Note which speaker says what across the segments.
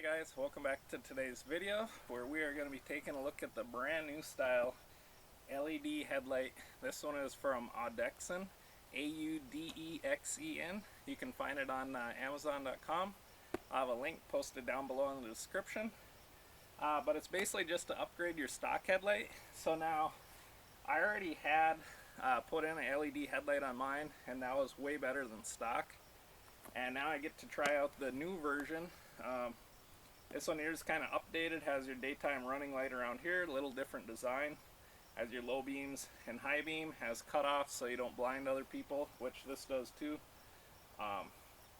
Speaker 1: guys, welcome back to today's video where we are going to be taking a look at the brand new style LED headlight. This one is from Audexen, Audexen. You can find it on Amazon.com. I have a link posted down below in the description. But it's basically just to upgrade your stock headlight. So now, I already had put in an LED headlight on mine, and that was way better than stock. And now I get to try out the new version. This one here is kind of updated, has your daytime running light around here, a little different design. Has your low beams and high beam, has cutoffs so you don't blind other people, which this does too.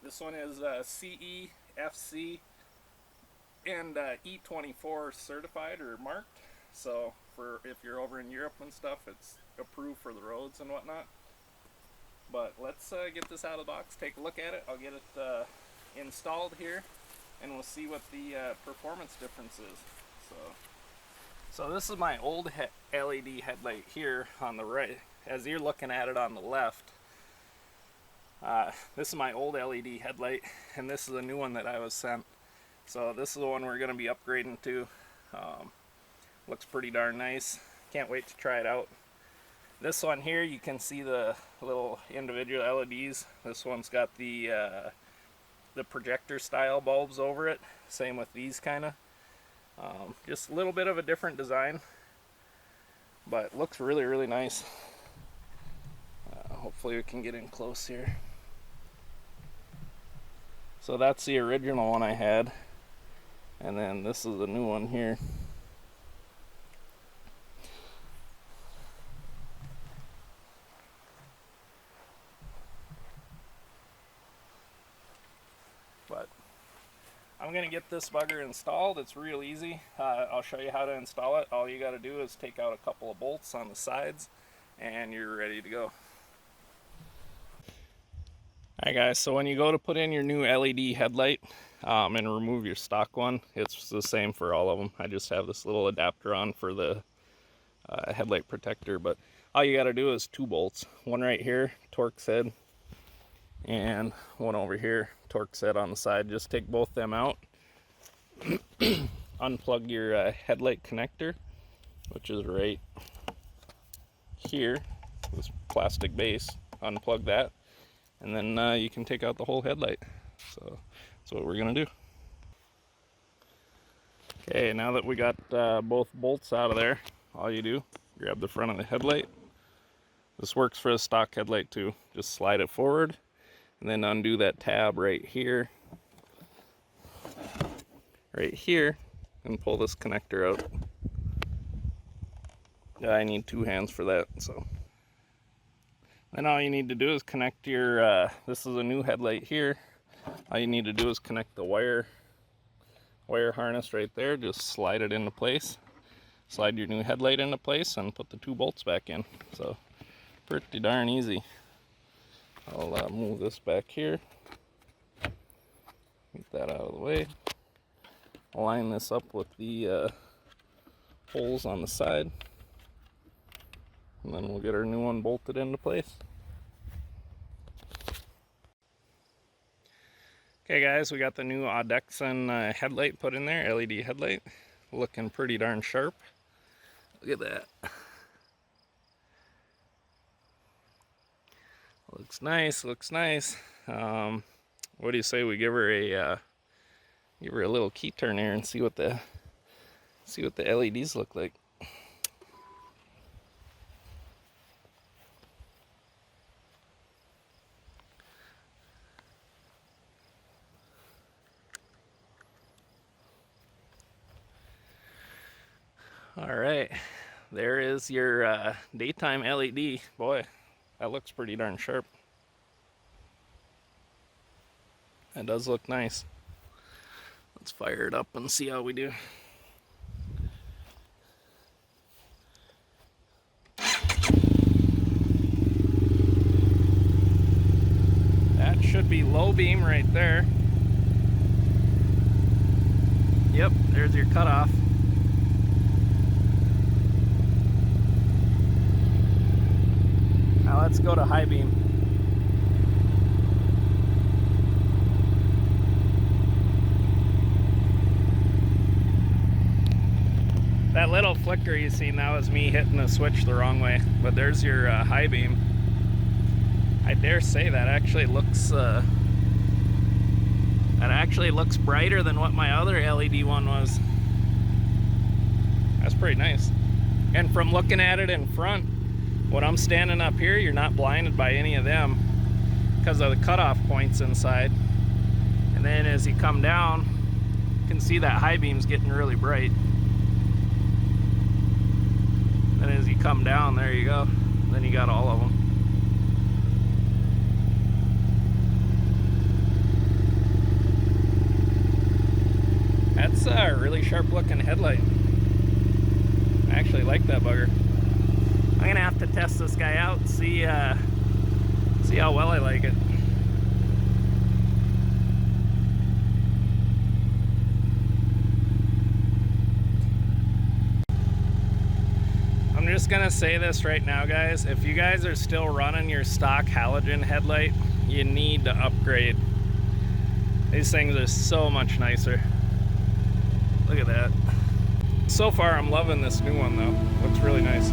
Speaker 1: This one is CE, FC, and E24 certified or marked. So for if you're over in Europe and stuff, it's approved for the roads and whatnot. But let's get this out of the box, take a look at it. I'll get it installed here, and we'll see what the performance difference is. So this is my old LED headlight here on the right. As you're looking at it on the left, this is my old LED headlight, and this is a new one that I was sent. So this is the one we're going to be upgrading to. Looks pretty darn nice. Can't wait to try it out. This one here, you can see the little individual LEDs. This one's got the projector style bulbs over it. Same with these kind of. Just a little bit of a different design, but looks really, really nice. Hopefully we can get in close here. So that's the original one I had, and then this is the new one here. But I'm going to get this bugger installed. It's real easy. I'll show you how to install it. All you got to do is take out a couple of bolts on the sides and you're ready to go. Alright guys, so when you go to put in your new LED headlight and remove your stock one, it's the same for all of them. I just have this little adapter on for the headlight protector, but all you got to do is two bolts. One right here, Torx head, and one over here, Torx head on the side. Just take both them out. Unplug your headlight connector, which is right here, this plastic base. Unplug that, and then you can take out the whole headlight. So that's what we're gonna do. Okay, now that we got both bolts out of there, all you do, grab the front of the headlight. This works for a stock headlight too. Just slide it forward, and then undo that tab right here, and pull this connector out. I need two hands for that. So then all you need to do is connect your, this is a new headlight here. All you need to do is connect the wire harness right there. Just slide it into place. Slide your new headlight into place and put the two bolts back in. So pretty darn easy. I'll move this back here. Get that out of the way. Line this up with the holes on the side. And then we'll get our new one bolted into place. Okay guys, we got the new Audexen headlight put in there, LED headlight. Looking pretty darn sharp. Look at that. Looks nice, looks nice. What do you say we give her a little key turn here and see what the LEDs look like. All right, there is your daytime LED. Boy, that looks pretty darn sharp. That does look nice. Let's fire it up and see how we do. That should be low beam right there. Yep, there's your cutoff. Now let's go to high beam. That little flicker you seen, that was me hitting the switch the wrong way. But there's your high beam. I dare say that actually looks brighter than what my other LED one was. That's pretty nice. And from looking at it in front, when I'm standing up here, you're not blinded by any of them because of the cutoff points inside. And then as you come down, you can see that high beam's getting really bright. And as you come down, there you go. Then you got all of them. That's a really sharp looking headlight. I actually like that bugger. I'm gonna have to test this guy out and see how well I like it. I'm just gonna say this right now, guys. If you guys are still running your stock halogen headlight, you need to upgrade. These things are so much nicer. Look at that. So far, I'm loving this new one though. Looks really nice.